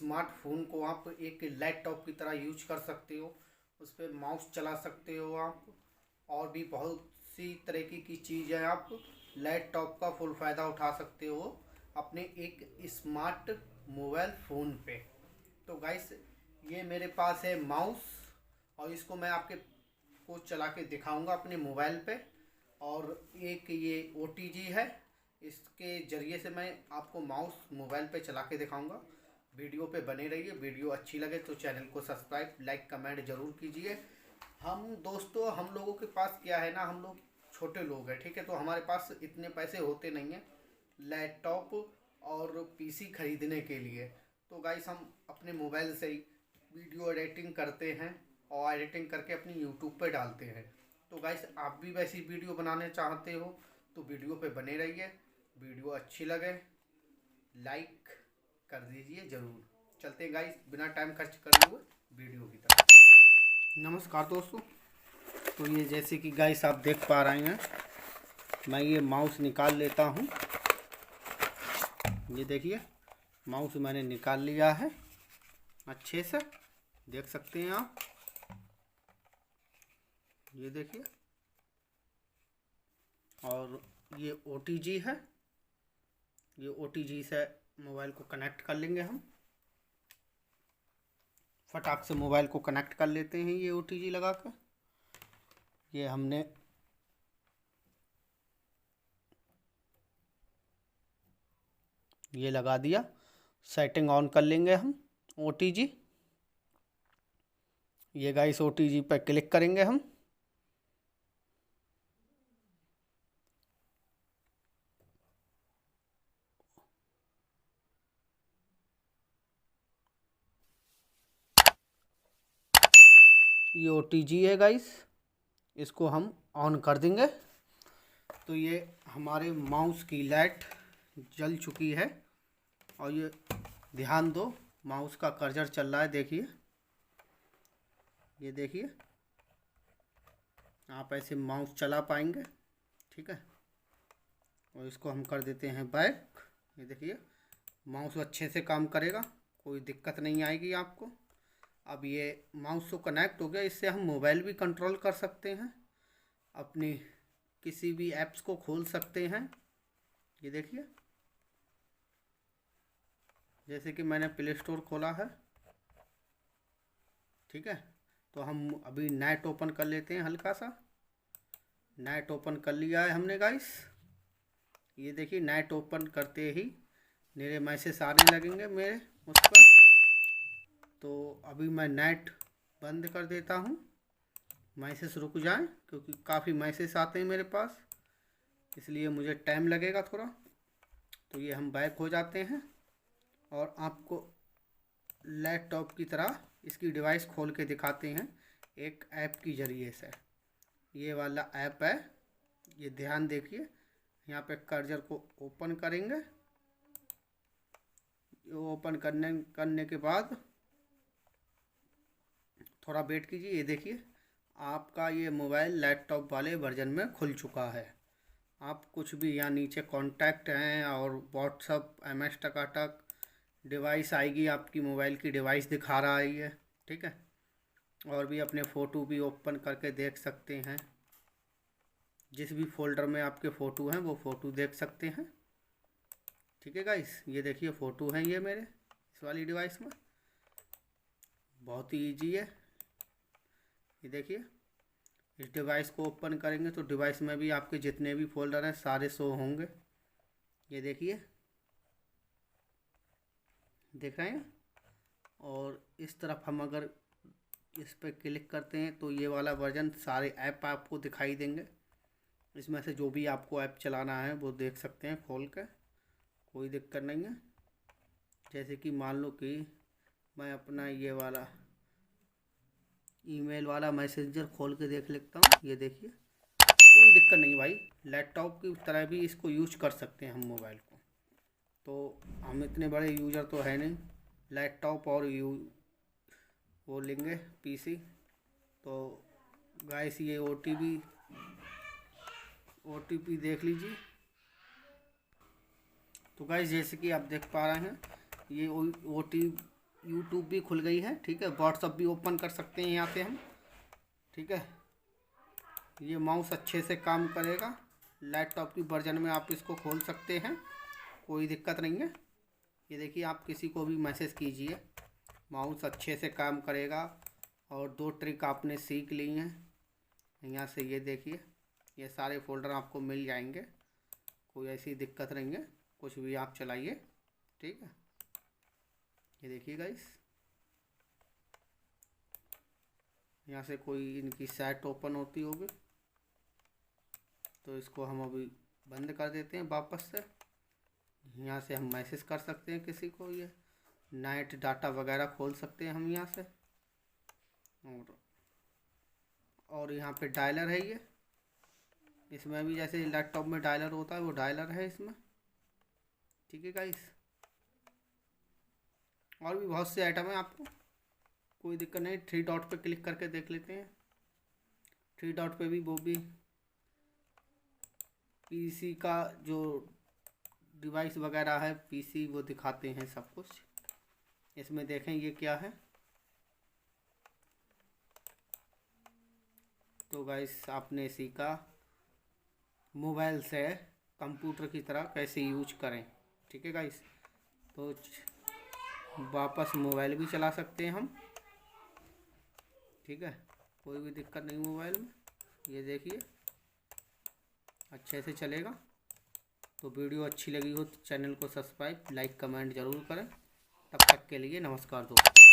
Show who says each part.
Speaker 1: Smartphone को आप एक लैपटॉप की तरह यूज कर सकते हो। उस पर माउस चला सकते हो आप, और भी बहुत सी तरीके की चीज़ें आप लैपटॉप का फुल फ़ायदा उठा सकते हो अपने एक स्मार्ट मोबाइल फ़ोन पे। तो गाइस, ये मेरे पास है माउस, और इसको मैं आपके को चला के दिखाऊंगा अपने मोबाइल पे। और एक ये OTG है, इसके ज़रिए से मैं आपको माउस मोबाइल पे चला के दिखाऊंगा। वीडियो पे बने रहिए। वीडियो अच्छी लगे तो चैनल को सब्सक्राइब, लाइक, कमेंट ज़रूर कीजिए। हम दोस्तों, हम लोगों के पास क्या है ना, हम लोग छोटे लोग हैं, ठीक है, तो हमारे पास इतने पैसे होते नहीं हैं लैपटॉप और PC खरीदने के लिए। तो गाइस, हम अपने मोबाइल से ही वीडियो एडिटिंग करते हैं और एडिटिंग करके अपनी यूट्यूब पे डालते हैं। तो गाइस, आप भी वैसी वीडियो बनाने चाहते हो तो वीडियो पे बने रहिए। वीडियो अच्छी लगे लाइक कर दीजिए ज़रूर। चलते हैं गाइस, बिना टाइम खर्च करे हुए वीडियो की तरफ। नमस्कार दोस्तों। तो ये जैसे कि गाइस आप देख पा रहे हैं, मैं ये माउस निकाल लेता हूँ। ये देखिए, माउस मैंने निकाल लिया है अच्छे से, देख सकते हैं आप। ये देखिए, और ये OTG है। ये OTG से मोबाइल को कनेक्ट कर लेंगे हम। फटाक से मोबाइल को कनेक्ट कर लेते हैं ये OTG लगा कर। ये हमने ये लगा दिया। सेटिंग ऑन कर लेंगे हम OTG। ये गाइस OTG पर क्लिक करेंगे हम। ये OTG है गाइस, इसको हम ऑन कर देंगे। तो ये हमारे माउस की लाइट जल चुकी है। और ये ध्यान दो, माउस का कर्सर चल रहा है, देखिए। ये देखिए, आप ऐसे माउस चला पाएंगे, ठीक है। और इसको हम कर देते हैं बैक। ये देखिए, माउस अच्छे से काम करेगा, कोई दिक्कत नहीं आएगी आपको। अब ये माउस तो कनेक्ट हो गया, इससे हम मोबाइल भी कंट्रोल कर सकते हैं, अपनी किसी भी ऐप्स को खोल सकते हैं। ये देखिए, जैसे कि मैंने प्ले स्टोर खोला है, ठीक है। तो हम अभी नेट ओपन कर लेते हैं, हल्का सा नेट ओपन कर लिया है हमने गाइस। ये देखिए, नेट ओपन करते ही मेरे मैसेज आने लगेंगे मेरे उस पर। तो अभी मैं नेट बंद कर देता हूँ, मैसेज रुक जाए, क्योंकि काफ़ी मैसेज आते हैं मेरे पास, इसलिए मुझे टाइम लगेगा थोड़ा। तो ये हम बैक हो जाते हैं और आपको लैपटॉप की तरह इसकी डिवाइस खोल के दिखाते हैं एक ऐप की ज़रिए से। ये वाला ऐप है, ये ध्यान देखिए। यहाँ पे कर्सर को ओपन करेंगे। ओपन करने के बाद थोड़ा वेट कीजिए। ये देखिए, आपका ये मोबाइल लैपटॉप वाले वर्जन में खुल चुका है। आप कुछ भी यहाँ नीचे कॉन्टैक्ट हैं और व्हाट्सअप, MS टकाटक डिवाइस आएगी, आपकी मोबाइल की डिवाइस दिखा रहा है ये, ठीक है। और भी अपने फ़ोटो भी ओपन करके देख सकते हैं, जिस भी फोल्डर में आपके फ़ोटो हैं वो फ़ोटो देख सकते हैं, ठीक है गाइस। ये देखिए, फ़ोटो हैं ये मेरे इस वाली डिवाइस में। बहुत ही ईजी है। ये देखिए, इस डिवाइस को ओपन करेंगे तो डिवाइस में भी आपके जितने भी फोल्डर हैं सारे शो होंगे। ये देखिए, देख रहे हैं। और इस तरफ हम अगर इस पर क्लिक करते हैं तो ये वाला वर्जन सारे ऐप आपको दिखाई देंगे। इसमें से जो भी आपको ऐप चलाना है वो देख सकते हैं खोल कर, कोई दिक्कत नहीं है। जैसे कि मान लो कि मैं अपना ये वाला ईमेल वाला मैसेंजर खोल के देख लेता हूँ। ये देखिए, कोई दिक्कत नहीं भाई, लैपटॉप की तरह भी इसको यूज कर सकते हैं हम मोबाइल को। तो हम इतने बड़े यूज़र तो है नहीं, लैपटॉप और वो लेंगे PC। तो गाइस, ये OTP देख लीजिए। तो गाइस, जैसे कि आप देख पा रहे हैं, ये यूट्यूब भी खुल गई है। ठीक है, व्हाट्सअप भी ओपन कर सकते हैं यहाँ से हम। ठीक है, ये माउस अच्छे से काम करेगा। लैपटॉप की वर्जन में आप इसको खोल सकते हैं, कोई दिक्कत नहीं है। ये देखिए, आप किसी को भी मैसेज कीजिए, माउस अच्छे से काम करेगा। और 2 ट्रिक आपने सीख ली हैं यहाँ से। ये देखिए, ये सारे फोल्डर आपको मिल जाएंगे, कोई ऐसी दिक्कत नहीं है, कुछ भी आप चलाइए। ठीक है, ये देखिए गाइस, यहाँ से कोई इनकी साइट ओपन होती होगी, तो इसको हम अभी बंद कर देते हैं वापस से। यहाँ से हम मैसेज कर सकते हैं किसी को, ये नेट डाटा वगैरह खोल सकते हैं हम यहाँ से। और यहाँ पे डायलर है, ये इसमें भी जैसे लैपटॉप में डायलर होता है वो डायलर है इसमें। ठीक है गाइस, और भी बहुत से आइटम है, आपको कोई दिक्कत नहीं। 3 डॉट पे क्लिक करके देख लेते हैं। 3 डॉट पे भी वो भी पीसी का जो डिवाइस वगैरह है, पीसी वो दिखाते हैं सब कुछ। इसमें देखें ये क्या है। तो गाइस, आपने सीखा मोबाइल से कंप्यूटर की तरह कैसे यूज करें। ठीक है गाइस, तो वापस मोबाइल भी चला सकते हैं हम। ठीक है, कोई भी दिक्कत नहीं मोबाइल में। ये देखिए, अच्छे से चलेगा। तो वीडियो अच्छी लगी हो तो चैनल को सब्सक्राइब, लाइक, कमेंट ज़रूर करें। तब तक के लिए नमस्कार दोस्तों।